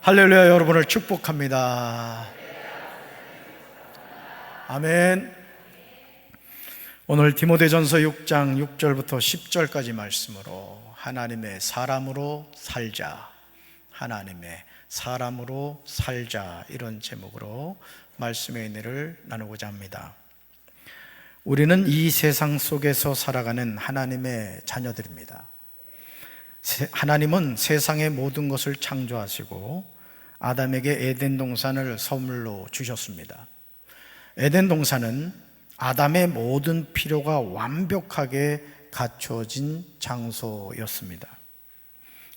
할렐루야. 여러분을 축복합니다. 아멘. 오늘 디모데전서 6장 6절부터 10절까지 말씀으로 하나님의 사람으로 살자, 하나님의 사람으로 살자, 이런 제목으로 말씀의 은혜를 나누고자 합니다. 우리는 이 세상 속에서 살아가는 하나님의 자녀들입니다. 하나님은 세상의 모든 것을 창조하시고 아담에게 에덴 동산을 선물로 주셨습니다. 에덴 동산은 아담의 모든 필요가 완벽하게 갖춰진 장소였습니다.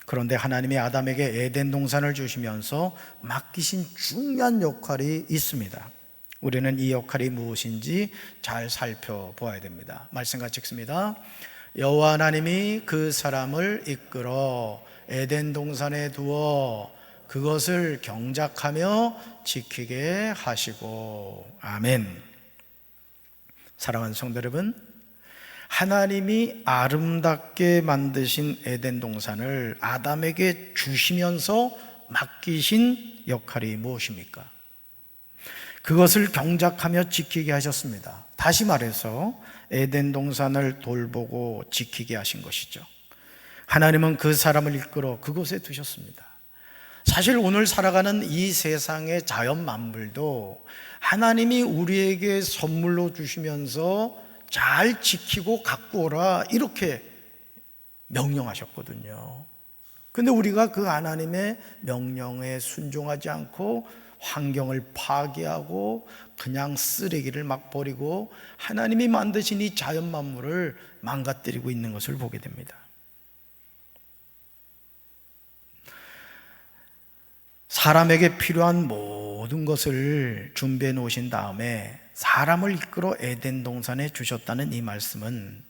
그런데 하나님이 아담에게 에덴 동산을 주시면서 맡기신 중요한 역할이 있습니다. 우리는 이 역할이 무엇인지 잘 살펴보아야 됩니다. 말씀 같이 읽습니다. 여호와 하나님이 그 사람을 이끌어 에덴 동산에 두어 그것을 경작하며 지키게 하시고. 아멘. 사랑하는 성도 여러분, 하나님이 아름답게 만드신 에덴 동산을 아담에게 주시면서 맡기신 역할이 무엇입니까? 그것을 경작하며 지키게 하셨습니다. 다시 말해서 에덴 동산을 돌보고 지키게 하신 것이죠. 하나님은 그 사람을 이끌어 그곳에 두셨습니다. 사실 오늘 살아가는 이 세상의 자연 만물도 하나님이 우리에게 선물로 주시면서 잘 지키고 갖고 오라, 이렇게 명령하셨거든요. 근데 우리가 그 하나님의 명령에 순종하지 않고 환경을 파괴하고 그냥 쓰레기를 막 버리고 하나님이 만드신 이 자연 만물을 망가뜨리고 있는 것을 보게 됩니다. 사람에게 필요한 모든 것을 준비해 놓으신 다음에 사람을 이끌어 에덴 동산에 주셨다는 이 말씀은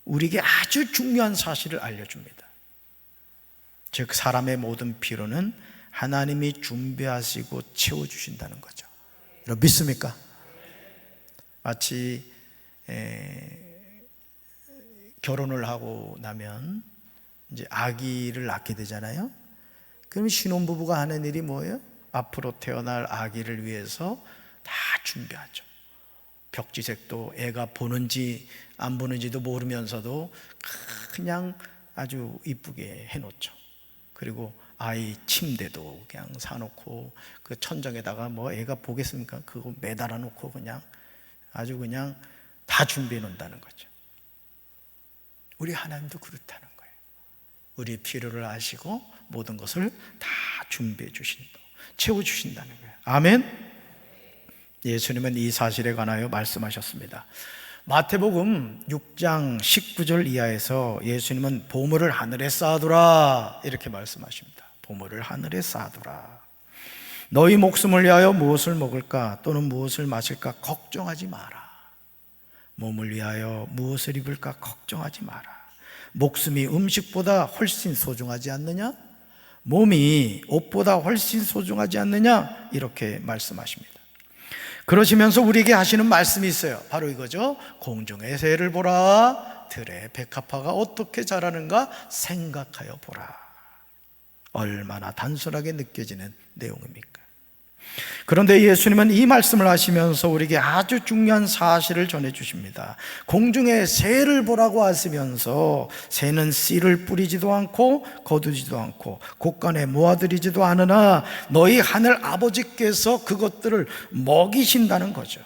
우리에게 아주 중요한 사실을 알려줍니다. 즉, 사람의 모든 필요는 하나님이 준비하시고 채워주신다는 거죠. 여러분 믿습니까? 마치 결혼을 하고 나면 이제 아기를 낳게 되잖아요. 그럼 신혼부부가 하는 일이 뭐예요? 앞으로 태어날 아기를 위해서 다 준비하죠. 벽지색도 애가 보는지 안 보는지도 모르면서도 그냥 아주 이쁘게 해놓죠. 그리고 아이 침대도 그냥 사놓고 그 천정에다가 뭐 애가 보겠습니까? 그거 매달아 놓고 그냥 아주 그냥 다 준비해 놓는다는 거죠. 우리 하나님도 그렇다는 거예요. 우리의 필요를 아시고 모든 것을 다 준비해 주신다, 채워주신다는 거예요. 아멘. 예수님은 이 사실에 관하여 말씀하셨습니다. 마태복음 6장 19절 이하에서 예수님은 보물을 하늘에 쌓아두라, 이렇게 말씀하십니다. 보물을 하늘에 쌓아두라. 너희 목숨을 위하여 무엇을 먹을까 또는 무엇을 마실까 걱정하지 마라. 몸을 위하여 무엇을 입을까 걱정하지 마라. 목숨이 음식보다 훨씬 소중하지 않느냐? 몸이 옷보다 훨씬 소중하지 않느냐? 이렇게 말씀하십니다. 그러시면서 우리에게 하시는 말씀이 있어요. 바로 이거죠. 공중의 새를 보라. 들의 백합화가 어떻게 자라는가 생각하여 보라. 얼마나 단순하게 느껴지는 내용입니까? 그런데 예수님은 이 말씀을 하시면서 우리에게 아주 중요한 사실을 전해주십니다. 공중의 새를 보라고 하시면서 새는 씨를 뿌리지도 않고 거두지도 않고 곳간에 모아들이지도 않으나 너희 하늘 아버지께서 그것들을 먹이신다는 거죠.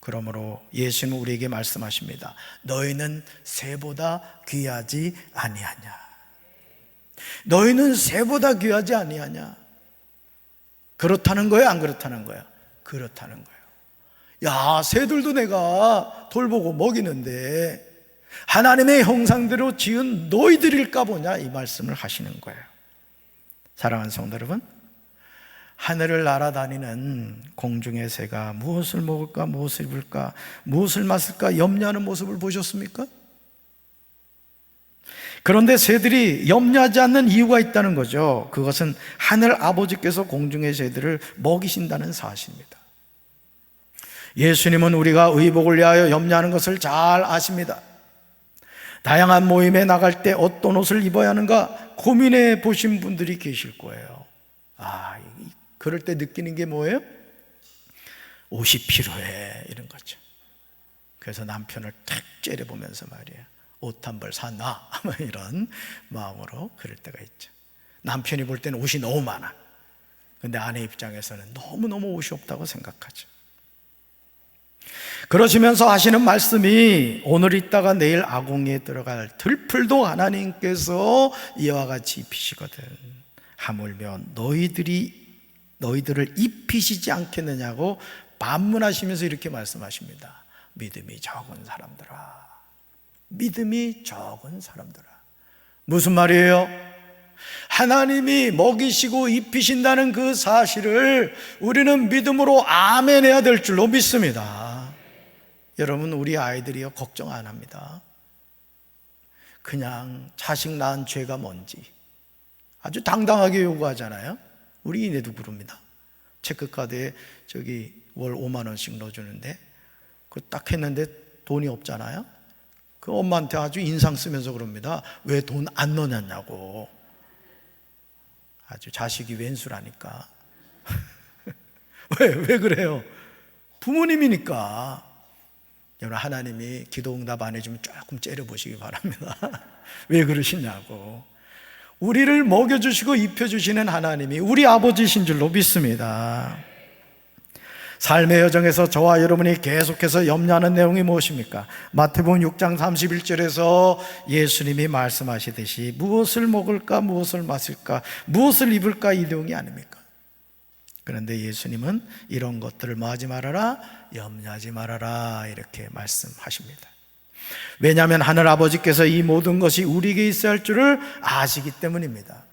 그러므로 예수는 우리에게 말씀하십니다. 너희는 새보다 귀하지 아니하냐? 너희는 새보다 귀하지 아니하냐? 그렇다는 거예요? 안 그렇다는 거예요? 그렇다는 거예요. 야, 새들도 내가 돌보고 먹이는데 하나님의 형상대로 지은 너희들일까 보냐, 이 말씀을 하시는 거예요. 사랑하는 성도 여러분, 하늘을 날아다니는 공중의 새가 무엇을 먹을까, 무엇을 입을까, 무엇을 마실까 염려하는 모습을 보셨습니까? 그런데 새들이 염려하지 않는 이유가 있다는 거죠. 그것은 하늘 아버지께서 공중의 새들을 먹이신다는 사실입니다. 예수님은 우리가 의복을 위하여 염려하는 것을 잘 아십니다. 다양한 모임에 나갈 때 어떤 옷을 입어야 하는가 고민해 보신 분들이 계실 거예요. 그럴 때 느끼는 게 뭐예요? 옷이 필요해, 이런 거죠. 그래서 남편을 탁 째려보면서 말이에요, 옷 한 벌 사놔, 이런 마음으로 그럴 때가 있죠. 남편이 볼 때는 옷이 너무 많아. 근데 아내 입장에서는 너무너무 옷이 없다고 생각하죠. 그러시면서 하시는 말씀이, 오늘 있다가 내일 아궁이에 들어갈 들풀도 하나님께서 이와 같이 입히시거든. 하물며 너희들을 입히시지 않겠느냐고 반문하시면서 이렇게 말씀하십니다. 믿음이 적은 사람들아, 믿음이 적은 사람들아. 무슨 말이에요? 하나님이 먹이시고 입히신다는 그 사실을 우리는 믿음으로 아멘해야 될 줄로 믿습니다. 여러분, 우리 아이들이요, 걱정 안 합니다. 그냥 자식 낳은 죄가 뭔지 아주 당당하게 요구하잖아요. 우리 이내도 그럽니다. 체크카드에 월 5만 원씩 넣어주는데, 그거 딱 했는데 돈이 없잖아요. 그 엄마한테 아주 인상 쓰면서 그럽니다. 왜 돈 안 넣냐고. 아주 자식이 왼수라니까. 왜 그래요? 부모님이니까. 여러분, 하나님이 기도 응답 안 해주면 조금 째려보시기 바랍니다. 왜 그러시냐고. 우리를 먹여주시고 입혀주시는 하나님이 우리 아버지신 줄로 믿습니다. 삶의 여정에서 저와 여러분이 계속해서 염려하는 내용이 무엇입니까? 마태복음 6장 31절에서 예수님이 말씀하시듯이 무엇을 먹을까, 무엇을 마실까, 무엇을 입을까, 이 내용이 아닙니까? 그런데 예수님은 이런 것들을 뭐 하지 말아라? 염려하지 말아라, 이렇게 말씀하십니다. 왜냐하면 하늘 아버지께서 이 모든 것이 우리에게 있어야 할 줄을 아시기 때문입니다.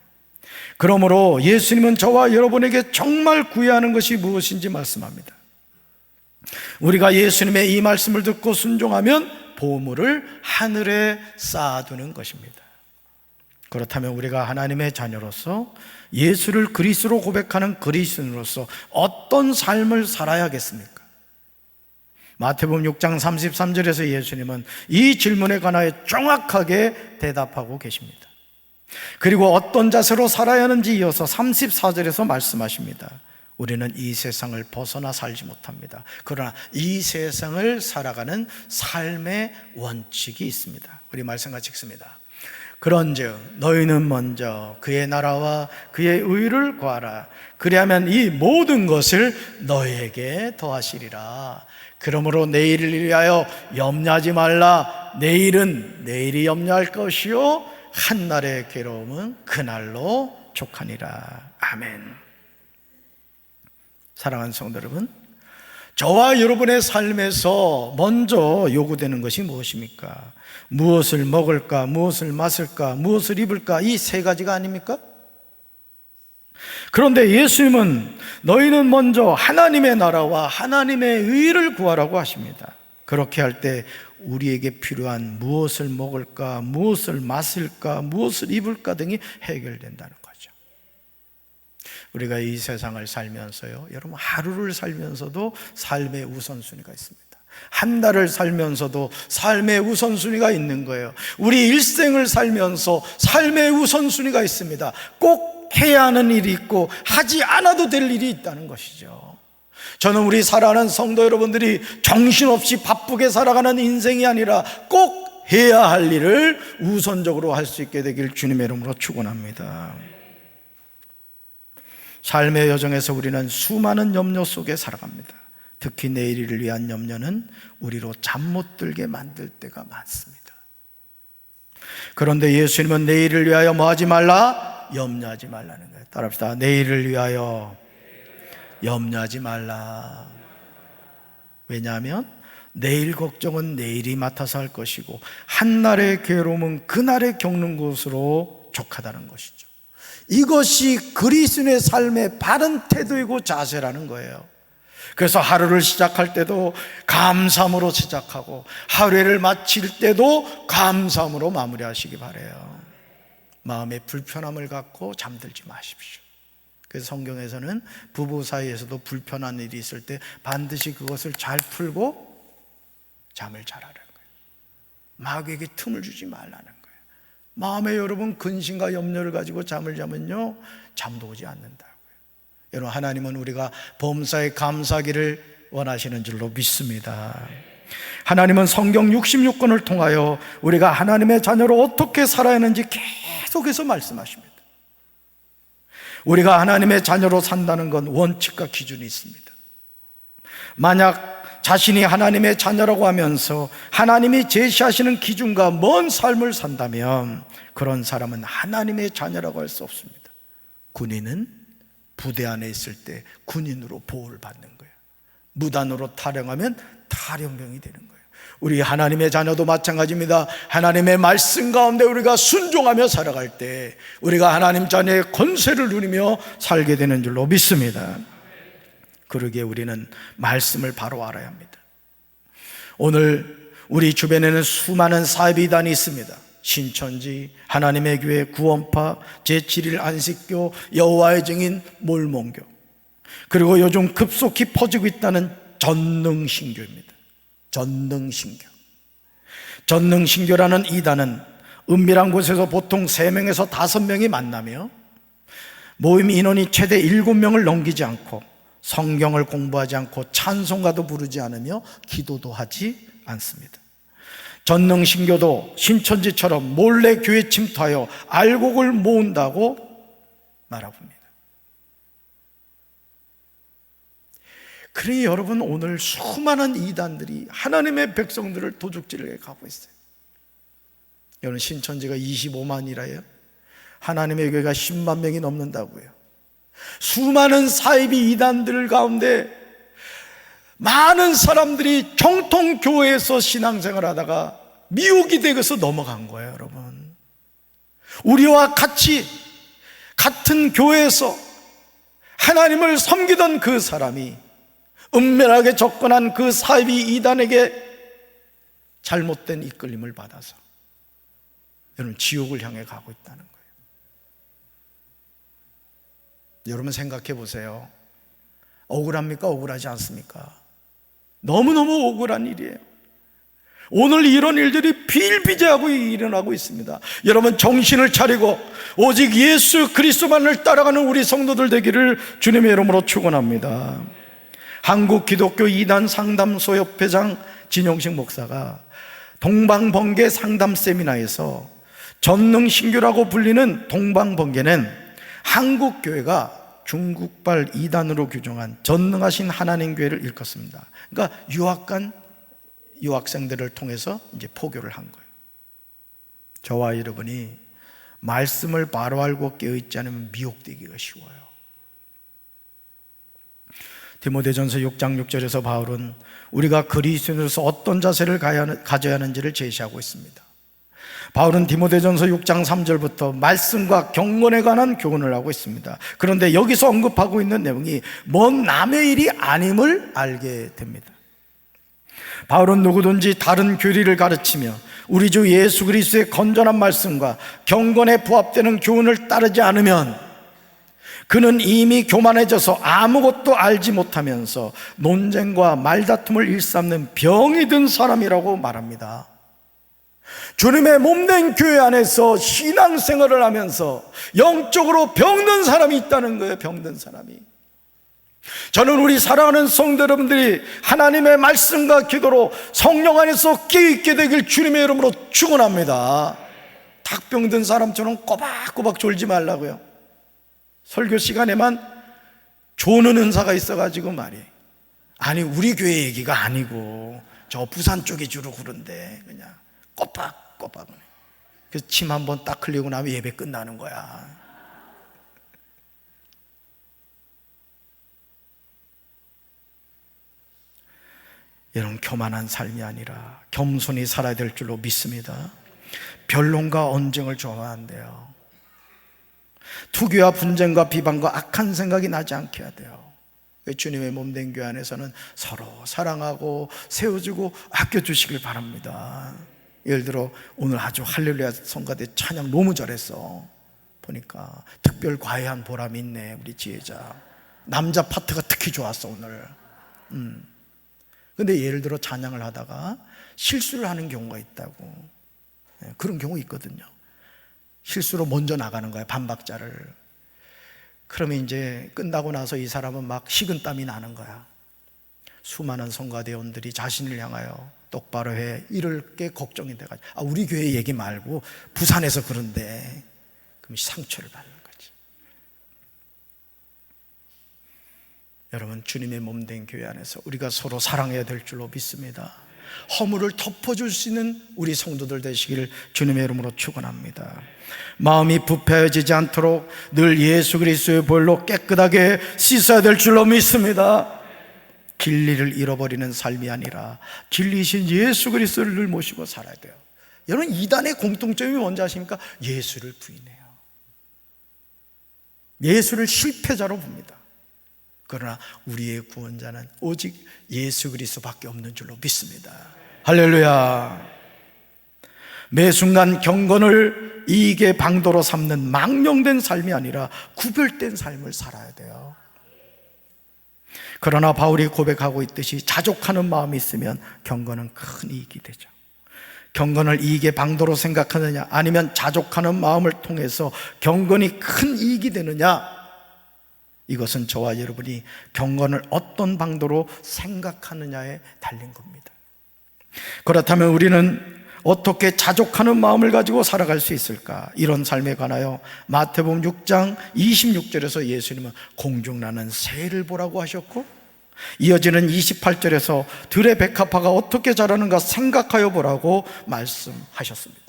그러므로 예수님은 저와 여러분에게 정말 구해야 하는 것이 무엇인지 말씀합니다. 우리가 예수님의 이 말씀을 듣고 순종하면 보물을 하늘에 쌓아두는 것입니다. 그렇다면 우리가 하나님의 자녀로서 예수를 그리스도로 고백하는 그리스도인으로서 어떤 삶을 살아야겠습니까? 마태복음 6장 33절에서 예수님은 이 질문에 관하여 정확하게 대답하고 계십니다. 그리고 어떤 자세로 살아야 하는지 이어서 34절에서 말씀하십니다. 우리는 이 세상을 벗어나 살지 못합니다. 그러나 이 세상을 살아가는 삶의 원칙이 있습니다. 우리 말씀 같이 읽습니다. 그런즉 너희는 먼저 그의 나라와 그의 의를 구하라. 그리하면 이 모든 것을 너희에게 더하시리라. 그러므로 내일을 위하여 염려하지 말라. 내일은 내일이 염려할 것이요 한날의 괴로움은 그날로 족하니라. 아멘. 사랑하는 성도 여러분, 저와 여러분의 삶에서 먼저 요구되는 것이 무엇입니까? 무엇을 먹을까, 무엇을 마실까, 무엇을 입을까, 이 세 가지가 아닙니까? 그런데 예수님은 너희는 먼저 하나님의 나라와 하나님의 의를 구하라고 하십니다. 그렇게 할 때 우리에게 필요한 무엇을 먹을까, 무엇을 마실까, 무엇을 입을까 등이 해결된다는 거죠. 우리가 이 세상을 살면서요, 여러분, 하루를 살면서도 삶의 우선순위가 있습니다. 한 달을 살면서도 삶의 우선순위가 있는 거예요. 우리 일생을 살면서 삶의 우선순위가 있습니다. 꼭 해야 하는 일이 있고 하지 않아도 될 일이 있다는 것이죠. 저는 우리 살아가는 성도 여러분들이 정신없이 바쁘게 살아가는 인생이 아니라 꼭 해야 할 일을 우선적으로 할 수 있게 되길 주님의 이름으로 축원합니다. 삶의 여정에서 우리는 수많은 염려 속에 살아갑니다. 특히 내일을 위한 염려는 우리로 잠 못 들게 만들 때가 많습니다. 그런데 예수님은 내일을 위하여 뭐 하지 말라? 염려하지 말라는 거예요. 따라합시다. 내일을 위하여 염려하지 말라. 왜냐하면 내일 걱정은 내일이 맡아서 할 것이고 한날의 괴로움은 그날에 겪는 것으로 족하다는 것이죠. 이것이 그리스도인의 삶의 바른 태도이고 자세라는 거예요. 그래서 하루를 시작할 때도 감사함으로 시작하고 하루를 마칠 때도 감사함으로 마무리하시기 바라요. 마음에 불편함을 갖고 잠들지 마십시오. 그래서 성경에서는 부부 사이에서도 불편한 일이 있을 때 반드시 그것을 잘 풀고 잠을 자라는 거예요. 마귀에게 틈을 주지 말라는 거예요. 마음에 여러분 근심과 염려를 가지고 잠을 자면요, 잠도 오지 않는다고요. 여러분, 하나님은 우리가 범사에 감사하기를 원하시는 줄로 믿습니다. 하나님은 성경 66권을 통하여 우리가 하나님의 자녀로 어떻게 살아야 하는지 계속해서 말씀하십니다. 우리가 하나님의 자녀로 산다는 건 원칙과 기준이 있습니다. 만약 자신이 하나님의 자녀라고 하면서 하나님이 제시하시는 기준과 먼 삶을 산다면 그런 사람은 하나님의 자녀라고 할 수 없습니다. 군인은 부대 안에 있을 때 군인으로 보호를 받는 거예요. 무단으로 탈영하면 탈영병이 되는 거예요. 우리 하나님의 자녀도 마찬가지입니다. 하나님의 말씀 가운데 우리가 순종하며 살아갈 때 우리가 하나님 자녀의 권세를 누리며 살게 되는 줄로 믿습니다. 그러기에 우리는 말씀을 바로 알아야 합니다. 오늘 우리 주변에는 수많은 사이비단이 있습니다. 신천지, 하나님의 교회, 구원파, 제7일 안식교, 여호와의 증인, 몰몬교, 그리고 요즘 급속히 퍼지고 있다는 전능신교입니다. 전능신교라는 이단은 은밀한 곳에서 보통 3명에서 5명이 만나며 모임 인원이 최대 7명을 넘기지 않고 성경을 공부하지 않고 찬송가도 부르지 않으며 기도도 하지 않습니다. 전능신교도 신천지처럼 몰래 교회 침투하여 알곡을 모은다고 말합니다. 그러니 여러분, 오늘 수많은 이단들이 하나님의 백성들을 도둑질해 가고 있어요. 여러분, 신천지가 25만이라요 하나님의 교회가 10만 명이 넘는다고요. 수많은 사이비 이단들 가운데 많은 사람들이 정통교회에서 신앙생활을 하다가 미혹이 되어서 넘어간 거예요. 여러분, 우리와 같이 같은 교회에서 하나님을 섬기던 그 사람이 은밀하게 접근한 그 사이비 이단에게 잘못된 이끌림을 받아서 여러분, 지옥을 향해 가고 있다는 거예요. 여러분, 생각해 보세요. 억울합니까? 억울하지 않습니까? 너무너무 억울한 일이에요. 오늘 이런 일들이 비일비재하고 일어나고 있습니다. 여러분, 정신을 차리고 오직 예수 그리스도만을 따라가는 우리 성도들 되기를 주님의 이름으로 축원합니다. 한국 기독교 이단 상담소 협회장 진용식 목사가 동방번개 상담 세미나에서 전능신교라고 불리는 동방번개는 한국 교회가 중국발 이단으로 규정한 전능하신 하나님 교회를 일컫습니다. 그러니까 유학간 유학생들을 통해서 이제 포교를 한 거예요. 저와 여러분이 말씀을 바로 알고 깨어있지 않으면 미혹되기가 쉬워요. 디모데전서 6장 6절에서 바울은 우리가 그리스도인으로서 어떤 자세를 가져야 하는지를 제시하고 있습니다. 바울은 디모데전서 6장 3절부터 말씀과 경건에 관한 교훈을 하고 있습니다. 그런데 여기서 언급하고 있는 내용이 먼 남의 일이 아님을 알게 됩니다. 바울은 누구든지 다른 교리를 가르치며 우리 주 예수 그리스도의 건전한 말씀과 경건에 부합되는 교훈을 따르지 않으면 그는 이미 교만해져서 아무것도 알지 못하면서 논쟁과 말다툼을 일삼는 병이 든 사람이라고 말합니다. 주님의 몸된 교회 안에서 신앙생활을 하면서 영적으로 병든 사람이 있다는 거예요. 병든 사람이. 저는 우리 사랑하는 성도 여러분들이 하나님의 말씀과 기도로 성령 안에서 깨어있게 되길 주님의 이름으로 축원합니다. 닭병든 사람처럼 꼬박꼬박 졸지 말라고요. 설교 시간에만 조는 은사가 있어가지고 말이에요. 아니, 우리 교회 얘기가 아니고 저 부산 쪽에 주로 그런데 그냥 꼬박꼬박. 그래서 침 한번 딱 흘리고 나면 예배 끝나는 거야. 이런 교만한 삶이 아니라 겸손히 살아야 될 줄로 믿습니다. 변론과 언쟁을 좋아한대요. 투기와 분쟁과 비방과 악한 생각이 나지 않게 해야 돼요. 주님의 몸된 교회 안에서는 서로 사랑하고 세워주고 아껴주시길 바랍니다. 예를 들어 오늘 아주 할렐루야 성가대 찬양 너무 잘했어. 보니까 특별 과외한 보람이 있네. 우리 지혜자 남자 파트가 특히 좋았어 오늘. 근데 예를 들어 찬양을 하다가 실수를 하는 경우가 있다고. 그런 경우 있거든요. 실수로 먼저 나가는 거야, 반박자를. 그러면 이제 끝나고 나서 이 사람은 막 식은땀이 나는 거야. 수많은 성가대원들이 자신을 향하여 똑바로 해, 이럴 게 걱정이 돼가지고, 우리 교회 얘기 말고 부산에서 그런데, 그럼 상처를 받는 거지. 여러분, 주님의 몸된 교회 안에서 우리가 서로 사랑해야 될 줄로 믿습니다. 허물을 덮어줄 수 있는 우리 성도들 되시기를 주님의 이름으로 축원합니다. 마음이 부패해지지 않도록 늘 예수 그리스도의 보혈로 깨끗하게 씻어야 될 줄로 믿습니다. 진리를 잃어버리는 삶이 아니라 진리이신 예수 그리스도를 늘 모시고 살아야 돼요. 여러분, 이단의 공통점이 뭔지 아십니까? 예수를 부인해요. 예수를 실패자로 봅니다. 그러나 우리의 구원자는 오직 예수 그리스도밖에 없는 줄로 믿습니다. 할렐루야. 매 순간 경건을 이익의 방도로 삼는 망령된 삶이 아니라 구별된 삶을 살아야 돼요. 그러나 바울이 고백하고 있듯이 자족하는 마음이 있으면 경건은 큰 이익이 되죠. 경건을 이익의 방도로 생각하느냐, 아니면 자족하는 마음을 통해서 경건이 큰 이익이 되느냐, 이것은 저와 여러분이 경건을 어떤 방도로 생각하느냐에 달린 겁니다. 그렇다면 우리는 어떻게 자족하는 마음을 가지고 살아갈 수 있을까? 이런 삶에 관하여 마태복음 6장 26절에서 예수님은 공중나는 새를 보라고 하셨고, 이어지는 28절에서 들의 백합화가 어떻게 자라는가 생각하여 보라고 말씀하셨습니다.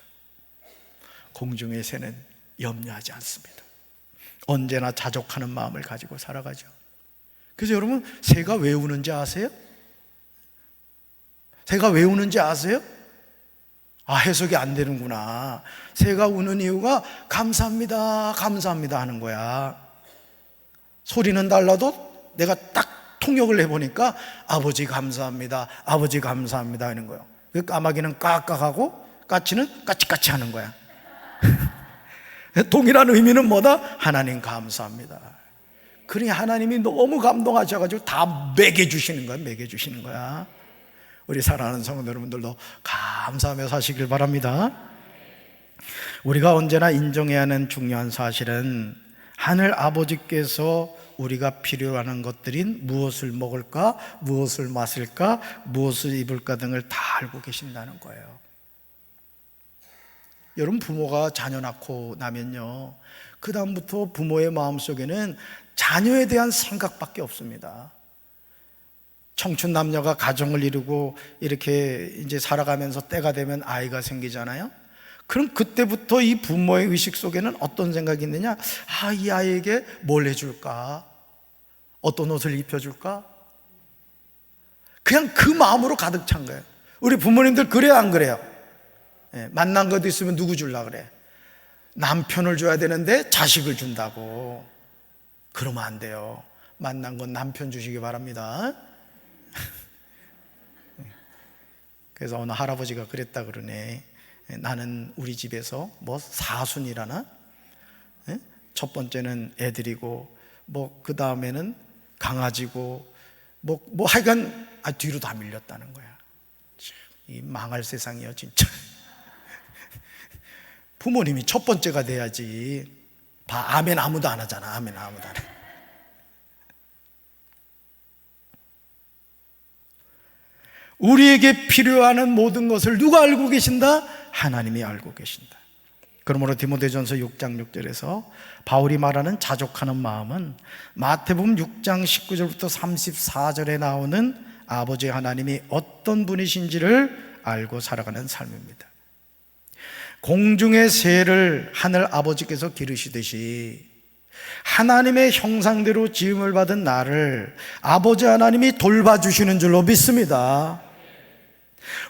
공중의 새는 염려하지 않습니다. 언제나 자족하는 마음을 가지고 살아가죠. 그래서 여러분, 새가 왜 우는지 아세요? 새가 왜 우는지 아세요? 해석이 안 되는구나. 새가 우는 이유가 감사합니다, 감사합니다 하는 거야. 소리는 달라도 내가 딱 통역을 해보니까 아버지 감사합니다, 아버지 감사합니다 하는 거예요. 까마귀는 깍깍하고 까치는 까치까치 하는 거야. 동일한 의미는 뭐다? 하나님 감사합니다. 그러니 하나님이 너무 감동하셔가지고 다 먹여주시는 거야, 먹여주시는 거야. 우리 사랑하는 성도 여러분들도 감사하며 사시길 바랍니다. 우리가 언제나 인정해야 하는 중요한 사실은 하늘 아버지께서 우리가 필요로 하는 것들인 무엇을 먹을까, 무엇을 마실까, 무엇을 입을까 등을 다 알고 계신다는 거예요. 여러분, 부모가 자녀 낳고 나면요, 그 다음부터 부모의 마음속에는 자녀에 대한 생각밖에 없습니다. 청춘 남녀가 가정을 이루고 이렇게 이제 살아가면서 때가 되면 아이가 생기잖아요. 그럼 그때부터 이 부모의 의식 속에는 어떤 생각이 있느냐? 이 아이에게 뭘 해줄까? 어떤 옷을 입혀줄까? 그냥 그 마음으로 가득 찬 거예요. 우리 부모님들 그래요, 안 그래요? 만난 것도 있으면 누구 주려고 그래? 남편을 줘야 되는데 자식을 준다고. 그러면 안 돼요. 만난 건 남편 주시기 바랍니다. 그래서 어느 할아버지가 그랬다 그러네. 나는 우리 집에서 사순이라나? 첫 번째는 애들이고, 그 다음에는 강아지고, 하여간 뒤로 다 밀렸다는 거야. 이 망할 세상이요, 진짜. 부모님이 첫 번째가 돼야지. 아멘 아무도 안 하잖아. 아멘 아무도 안 해. 우리에게 필요한 모든 것을 누가 알고 계신다? 하나님이 알고 계신다. 그러므로 디모데전서 6장 6절에서 바울이 말하는 자족하는 마음은 마태복음 6장 19절부터 34절에 나오는 아버지 하나님이 어떤 분이신지를 알고 살아가는 삶입니다. 공중의 새를 하늘 아버지께서 기르시듯이 하나님의 형상대로 지음을 받은 나를 아버지 하나님이 돌봐주시는 줄로 믿습니다.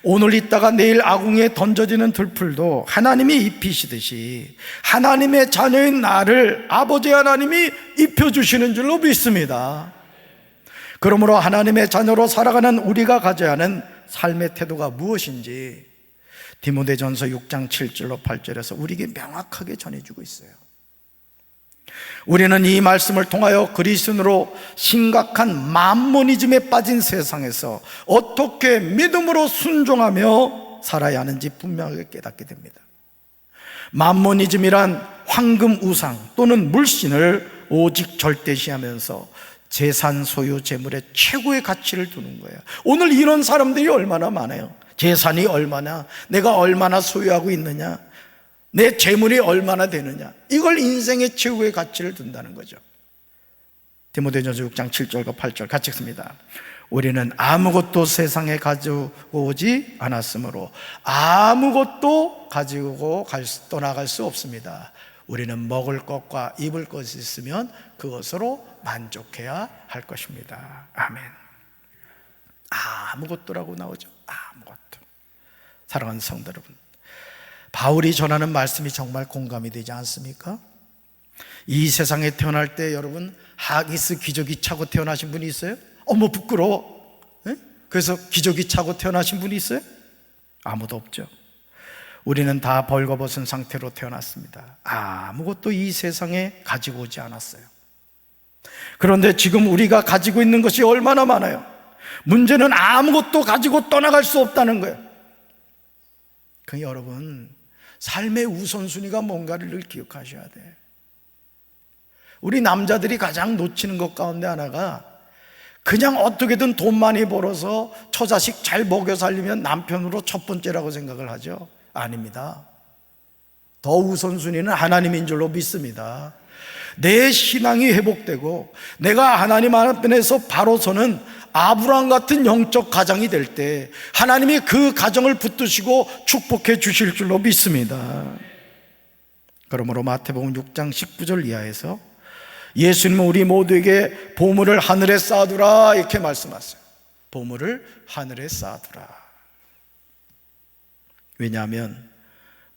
오늘 있다가 내일 아궁이에 던져지는 들풀도 하나님이 입히시듯이 하나님의 자녀인 나를 아버지 하나님이 입혀주시는 줄로 믿습니다. 그러므로 하나님의 자녀로 살아가는 우리가 가져야 하는 삶의 태도가 무엇인지 디모데전서 6장 7절로 8절에서 우리에게 명확하게 전해주고 있어요. 우리는 이 말씀을 통하여 그리스도인으로 심각한 만모니즘에 빠진 세상에서 어떻게 믿음으로 순종하며 살아야 하는지 분명하게 깨닫게 됩니다. 맘모니즘이란 황금 우상 또는 물신을 오직 절대시하면서 재산, 소유, 재물의 최고의 가치를 두는 거예요. 오늘 이런 사람들이 얼마나 많아요. 재산이 얼마나, 내가 얼마나 소유하고 있느냐, 내 재물이 얼마나 되느냐, 이걸 인생의 최고의 가치를 둔다는 거죠. 디모데전서 6장 7절과 8절 같이 읽습니다. 우리는 아무것도 세상에 가지고 오지 않았으므로 아무것도 가지고 떠나갈 수 없습니다. 우리는 먹을 것과 입을 것이 있으면 그것으로 만족해야 할 것입니다. 아멘. 아무것도라고 나오죠. 아무것도. 사랑하는 성도 여러분, 바울이 전하는 말씀이 정말 공감이 되지 않습니까? 이 세상에 태어날 때 여러분 하기스 기저귀 차고 태어나신 분이 있어요? 어머 부끄러워. 네? 그래서 기저귀 차고 태어나신 분이 있어요? 아무도 없죠. 우리는 다 벌거벗은 상태로 태어났습니다. 아무것도 이 세상에 가지고 오지 않았어요. 그런데 지금 우리가 가지고 있는 것이 얼마나 많아요. 문제는 아무것도 가지고 떠나갈 수 없다는 거예요. 그러니까 여러분, 삶의 우선순위가 뭔가를 늘 기억하셔야 돼요. 우리 남자들이 가장 놓치는 것 가운데 하나가 그냥 어떻게든 돈 많이 벌어서 처자식 잘 먹여 살리면 남편으로 첫 번째라고 생각을 하죠. 아닙니다. 더 우선순위는 하나님인 줄로 믿습니다. 내 신앙이 회복되고 내가 하나님 앞에서 바로 서는 아브라함 같은 영적 가정이 될 때 하나님이 그 가정을 붙드시고 축복해 주실 줄로 믿습니다. 그러므로 마태복음 6장 19절 이하에서 예수님은 우리 모두에게 보물을 하늘에 쌓아두라 이렇게 말씀하세요. 보물을 하늘에 쌓아두라. 왜냐하면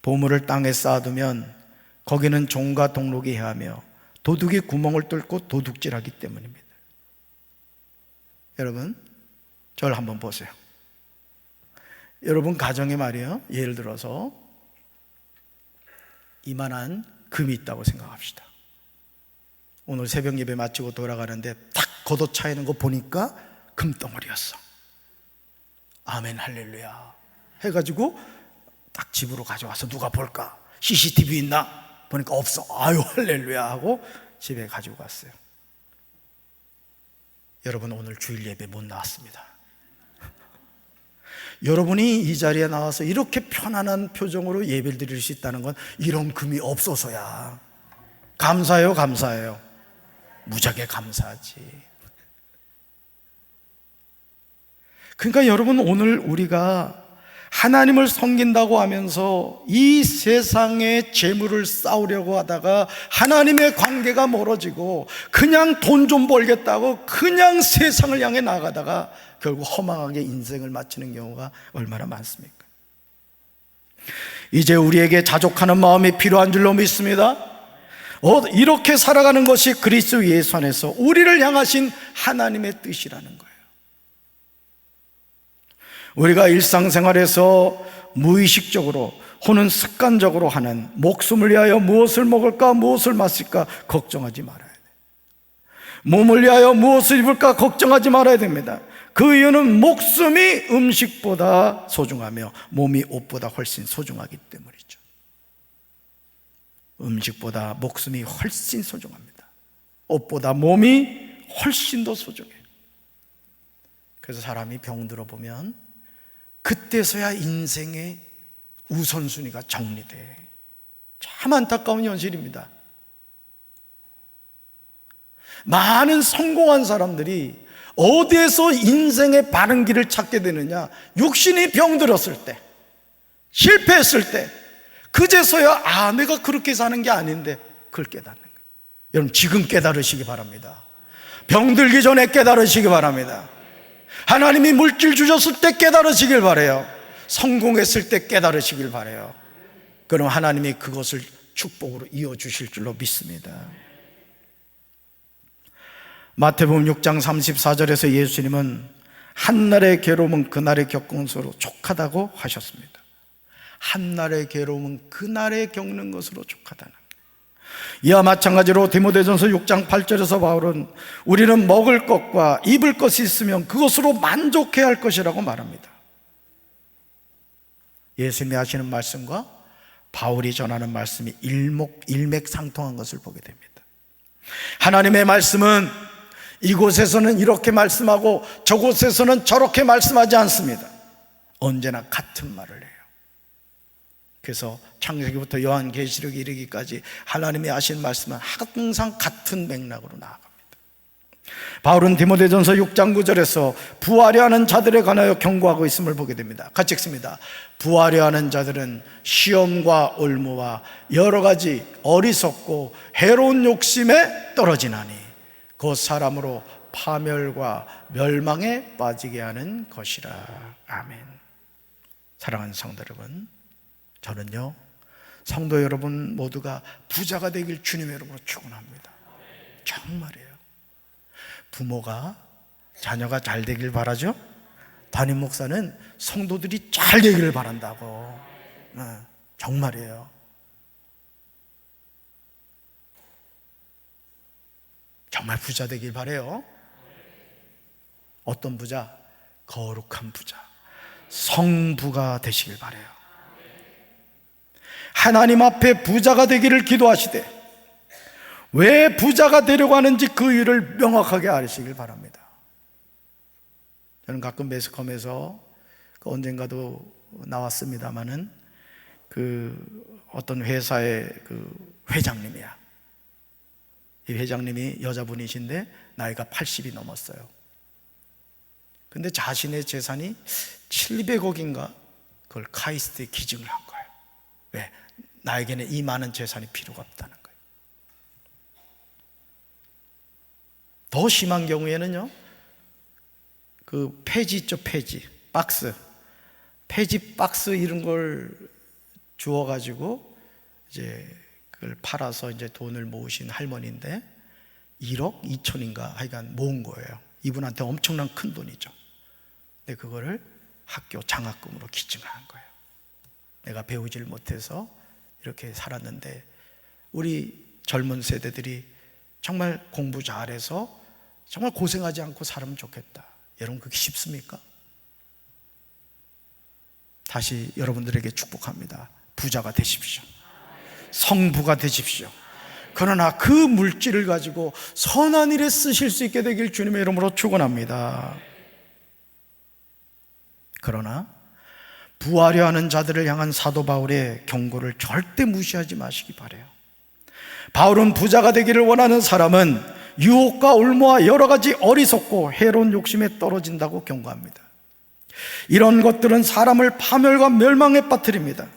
보물을 땅에 쌓아두면 거기는 종과 동록이 해하며 도둑이 구멍을 뚫고 도둑질하기 때문입니다. 여러분, 저를 한번 보세요. 여러분 가정에 말이에요, 예를 들어서 이만한 금이 있다고 생각합시다. 오늘 새벽 예배 마치고 돌아가는데 딱 걷어차이는 거 보니까 금덩어리였어. 아멘 할렐루야 해가지고 딱 집으로 가져와서 누가 볼까? CCTV 있나? 보니까 없어. 아유 할렐루야 하고 집에 가지고 갔어요. 여러분 오늘 주일 예배 못 나왔습니다. 여러분이 이 자리에 나와서 이렇게 편안한 표정으로 예배를 드릴 수 있다는 건 이런 금이 없어서야. 감사해요, 감사해요. 무지하게 감사하지. 그러니까 여러분 오늘 우리가 하나님을 섬긴다고 하면서 이 세상의 재물을 쌓으려고 하다가 하나님의 관계가 멀어지고 그냥 돈 좀 벌겠다고 그냥 세상을 향해 나가다가 결국 허망하게 인생을 마치는 경우가 얼마나 많습니까? 이제 우리에게 자족하는 마음이 필요한 줄로 믿습니다. 이렇게 살아가는 것이 그리스도 예수 안에서 우리를 향하신 하나님의 뜻이라는 거예요. 우리가 일상생활에서 무의식적으로 혹은 습관적으로 하는 목숨을 위하여 무엇을 먹을까 무엇을 마실까 걱정하지 말아야 돼요. 몸을 위하여 무엇을 입을까 걱정하지 말아야 됩니다. 그 이유는 목숨이 음식보다 소중하며 몸이 옷보다 훨씬 소중하기 때문이죠. 음식보다 목숨이 훨씬 소중합니다. 옷보다 몸이 훨씬 더 소중해요. 그래서 사람이 병들어 보면 그때서야 인생의 우선순위가 정리돼. 참 안타까운 현실입니다. 많은 성공한 사람들이 어디에서 인생의 바른 길을 찾게 되느냐? 육신이 병들었을 때, 실패했을 때, 그제서야 내가 그렇게 사는 게 아닌데 그걸 깨닫는 거예요. 여러분 지금 깨달으시기 바랍니다. 병들기 전에 깨달으시기 바랍니다. 하나님이 물질 주셨을 때 깨달으시길 바라요. 성공했을 때 깨달으시길 바라요. 그럼 하나님이 그것을 축복으로 이어주실 줄로 믿습니다. 마태복음 6장 34절에서 예수님은 한날의 괴로움은 그날의 겪은 것으로 족하다고 하셨습니다. 한날의 괴로움은 그날에 겪는 것으로 족하다는 거예요. 이와 마찬가지로 디모데전서 6장 8절에서 바울은 우리는 먹을 것과 입을 것이 있으면 그것으로 만족해야 할 것이라고 말합니다. 예수님이 하시는 말씀과 바울이 전하는 말씀이 일맥상통한 것을 보게 됩니다. 하나님의 말씀은 이곳에서는 이렇게 말씀하고 저곳에서는 저렇게 말씀하지 않습니다. 언제나 같은 말을 해요. 그래서 창세기부터 요한계시록에 이르기까지 하나님이 하신 말씀은 항상 같은 맥락으로 나아갑니다. 바울은 디모데전서 6장 9절에서 부하려 하는 자들에 관하여 경고하고 있음을 보게 됩니다. 같이 읽습니다. 부하려 하는 자들은 시험과 올무와 여러 가지 어리석고 해로운 욕심에 떨어지나니 곧 사람으로 파멸과 멸망에 빠지게 하는 것이라. 아멘. 사랑하는 성도 여러분, 저는요 성도 여러분 모두가 부자가 되길 주님의 이름으로 축원합니다. 정말이에요. 부모가 자녀가 잘 되길 바라죠. 담임 목사는 성도들이 잘 되기를 바란다고. 정말이에요. 정말 부자 되길 바래요. 어떤 부자? 거룩한 부자, 성부가 되시길 바래요. 하나님 앞에 부자가 되기를 기도하시되 왜 부자가 되려고 하는지 그 이유를 명확하게 아시길 바랍니다. 저는 가끔 매스컴에서 언젠가도 나왔습니다마는 어떤 회사의 회장님이야. 이 회장님이 여자분이신데 나이가 80이 넘었어요. 근데 자신의 재산이 700억인가 그걸 카이스트에 기증을 한 거예요. 왜? 나에게는 이 많은 재산이 필요가 없다는 거예요. 더 심한 경우에는요, 폐지 있죠, 폐지 박스 이런 걸 주어가지고 이제 그걸 팔아서 이제 돈을 모으신 할머니인데 1억 2천인가 하여간 모은 거예요. 이분한테 엄청난 큰 돈이죠. 근데 그거를 학교 장학금으로 기증하는 거예요. 내가 배우질 못해서 이렇게 살았는데 우리 젊은 세대들이 정말 공부 잘해서 정말 고생하지 않고 살면 좋겠다. 여러분 그게 쉽습니까? 다시 여러분들에게 축복합니다. 부자가 되십시오. 성부가 되십시오. 그러나 그 물질을 가지고 선한 일에 쓰실 수 있게 되길 주님의 이름으로 축원합니다. 그러나 부하려 하는 자들을 향한 사도 바울의 경고를 절대 무시하지 마시기 바라요. 바울은 부자가 되기를 원하는 사람은 유혹과 올무와 여러 가지 어리석고 해로운 욕심에 떨어진다고 경고합니다. 이런 것들은 사람을 파멸과 멸망에 빠뜨립니다.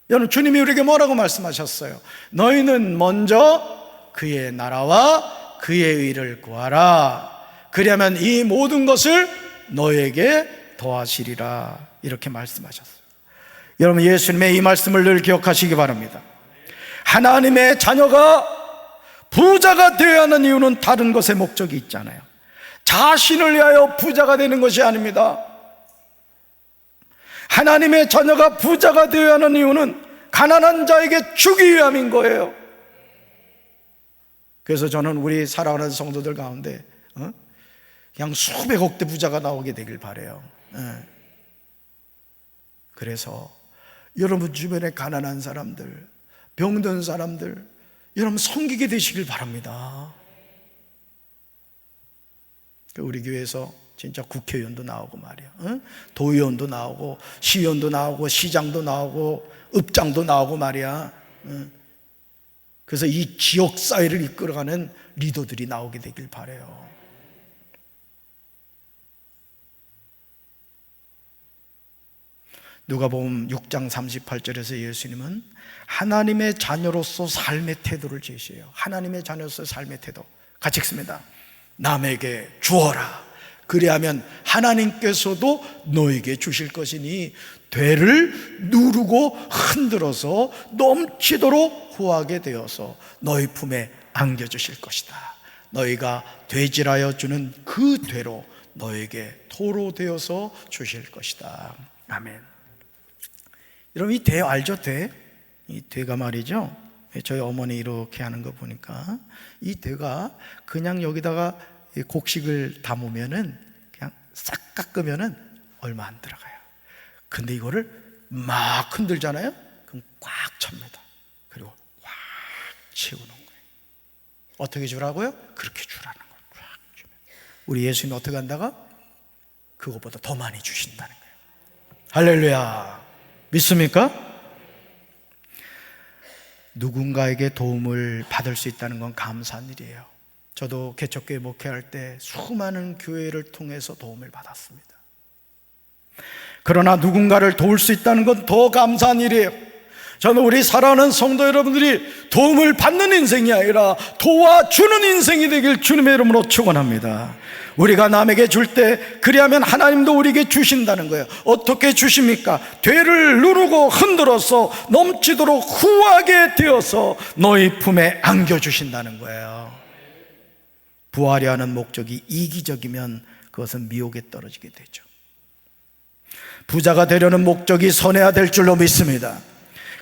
여러분, 주님이 우리에게 뭐라고 말씀하셨어요? 너희는 먼저 그의 나라와 그의 의를 구하라. 그리하면 이 모든 것을 너에게 더하시리라. 이렇게 말씀하셨어요. 여러분, 예수님의 이 말씀을 늘 기억하시기 바랍니다. 하나님의 자녀가 부자가 되어야 하는 이유는 다른 것에 목적이 있잖아요. 자신을 위하여 부자가 되는 것이 아닙니다. 하나님의 자녀가 부자가 되어야 하는 이유는 가난한 자에게 주기 위함인 거예요. 그래서 저는 우리 살아가는 성도들 가운데 그냥 수백억 대 부자가 나오게 되길 바라요. 그래서 여러분 주변에 가난한 사람들, 병든 사람들, 여러분 섬기게 되시길 바랍니다. 우리 교회에서 진짜 국회의원도 나오고 말이야, 도의원도 나오고 시의원도 나오고 시장도 나오고 읍장도 나오고 말이야. 그래서 이 지역 사회를 이끌어가는 리더들이 나오게 되길 바라요. 누가복음 6장 38절에서 예수님은 하나님의 자녀로서 삶의 태도를 제시해요. 하나님의 자녀로서 삶의 태도 같이 읽습니다. 남에게 주어라. 그리하면 하나님께서도 너에게 주실 것이니 되를 누르고 흔들어서 넘치도록 후하게 되어서 너희 품에 안겨주실 것이다. 너희가 되질하여 주는 그 되로 너에게 도로 되어서 주실 것이다. 아멘. 여러분, 이 대 알죠? 이 대가 말이죠, 저희 어머니 이렇게 하는 거 보니까 이 대가 그냥 여기다가 곡식을 담으면은 그냥 싹 깎으면은 얼마 안 들어가요. 근데 이거를 막 흔들잖아요. 그럼 꽉 찹니다. 그리고 꽉 채우는 거예요. 어떻게 주라고요? 그렇게 주라는 거예요. 꽉 주면. 우리 예수님이 어떻게 한다가? 그것보다 더 많이 주신다는 거예요. 할렐루야. 믿습니까? 누군가에게 도움을 받을 수 있다는 건 감사한 일이에요. 저도 개척교회 목회할 때 수많은 교회를 통해서 도움을 받았습니다. 그러나 누군가를 도울 수 있다는 건 더 감사한 일이에요. 저는 우리 사랑하는 성도 여러분들이 도움을 받는 인생이 아니라 도와주는 인생이 되길 주님의 이름으로 축원합니다. 우리가 남에게 줄 때 그리하면 하나님도 우리에게 주신다는 거예요. 어떻게 주십니까? 되를 누르고 흔들어서 넘치도록 후하게 되어서 너희 품에 안겨주신다는 거예요. 부하려 하는 목적이 이기적이면 그것은 미혹에 떨어지게 되죠. 부자가 되려는 목적이 선해야 될 줄로 믿습니다.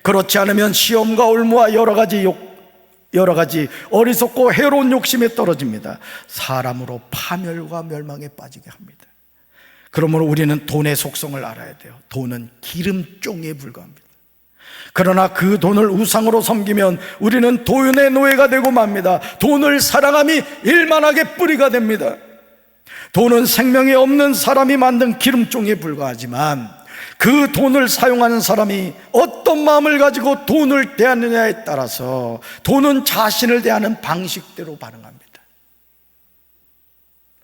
그렇지 않으면 시험과 올무와 여러 가지 어리석고 해로운 욕심에 떨어집니다. 사람으로 파멸과 멸망에 빠지게 합니다. 그러므로 우리는 돈의 속성을 알아야 돼요. 돈은 기름종에 불과합니다. 그러나 그 돈을 우상으로 섬기면 우리는 돈의 노예가 되고 맙니다. 돈을 사랑함이 일만하게 뿌리가 됩니다. 돈은 생명이 없는 사람이 만든 기름종에 불과하지만 그 돈을 사용하는 사람이 어떤 마음을 가지고 돈을 대하느냐에 따라서 돈은 자신을 대하는 방식대로 반응합니다.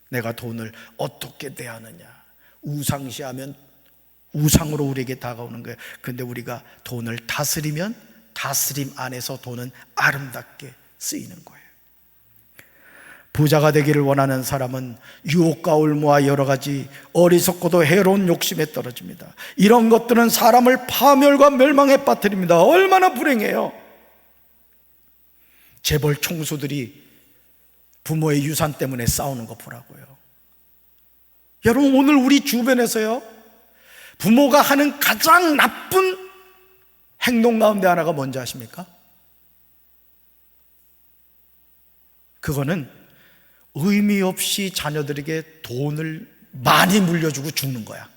내가 돈을 어떻게 대하느냐, 우상시하면 우상으로 우리에게 다가오는 거예요. 그런데 우리가 돈을 다스리면 다스림 안에서 돈은 아름답게 쓰이는 거예요. 부자가 되기를 원하는 사람은 유혹과 올무와 여러 가지 어리석고도 해로운 욕심에 떨어집니다. 이런 것들은 사람을 파멸과 멸망에 빠뜨립니다. 얼마나 불행해요. 재벌 총수들이 부모의 유산 때문에 싸우는 거 보라고요. 여러분, 오늘 우리 주변에서요, 부모가 하는 가장 나쁜 행동 가운데 하나가 뭔지 아십니까? 그거는 의미 없이 자녀들에게 돈을 많이 물려주고 죽는 거야.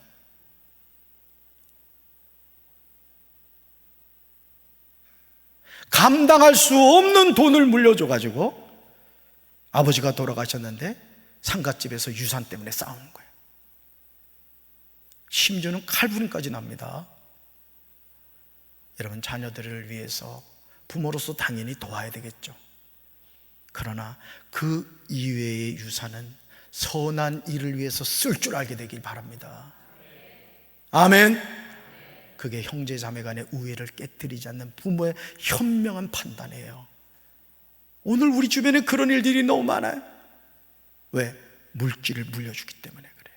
감당할 수 없는 돈을 물려줘가지고 아버지가 돌아가셨는데 상갓집에서 유산 때문에 싸우는 거예요. 심지어는 칼부림까지 납니다. 여러분, 자녀들을 위해서 부모로서 당연히 도와야 되겠죠. 그러나 그 이외의 유산은 선한 일을 위해서 쓸 줄 알게 되길 바랍니다. 아멘. 그게 형제 자매 간의 우애를 깨뜨리지 않는 부모의 현명한 판단이에요. 오늘 우리 주변에 그런 일들이 너무 많아요. 왜? 물질을 물려주기 때문에 그래요.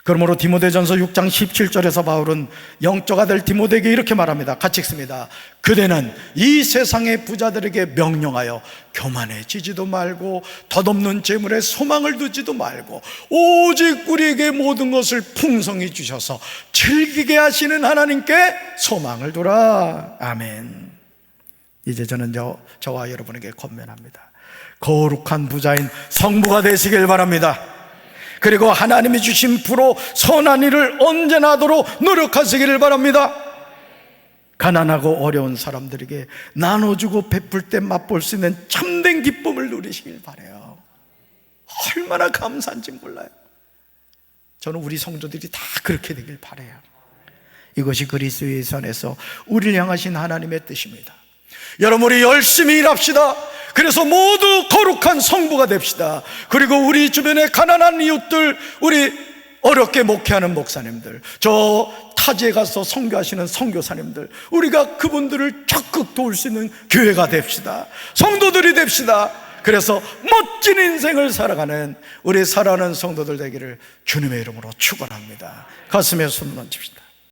그러므로 디모데전서 6장 17절에서 바울은 영적 아들 디모데에게 이렇게 말합니다. 같이 읽습니다. 그대는 이 세상의 부자들에게 명령하여 교만해지지도 말고 덧없는 재물에 소망을 두지도 말고 오직 우리에게 모든 것을 풍성히 주셔서 즐기게 하시는 하나님께 소망을 두라. 아멘. 이제 저는 저와 여러분에게 권면합니다. 거룩한 부자인 성부가 되시길 바랍니다. 그리고 하나님이 주신 부로 선한 일을 언제나 하도록 노력하시기를 바랍니다. 가난하고 어려운 사람들에게 나눠주고 베풀 때 맛볼 수 있는 참된 기쁨을 누리시길 바라요. 얼마나 감사한지 몰라요. 저는 우리 성도들이 다 그렇게 되길 바라요. 이것이 그리스도의 선에서 우리를 향하신 하나님의 뜻입니다. 여러분, 우리 열심히 일합시다. 그래서 모두 거룩한 성부가 됩시다. 그리고 우리 주변의 가난한 이웃들, 우리 어렵게 목회하는 목사님들, 저 타지에 가서 선교하시는 선교사님들, 우리가 그분들을 적극 도울 수 있는 교회가 됩시다. 성도들이 됩시다. 그래서 멋진 인생을 살아가는 우리 사랑하는 성도들 되기를 주님의 이름으로 축원합니다. 가슴에 손 얹읍시다.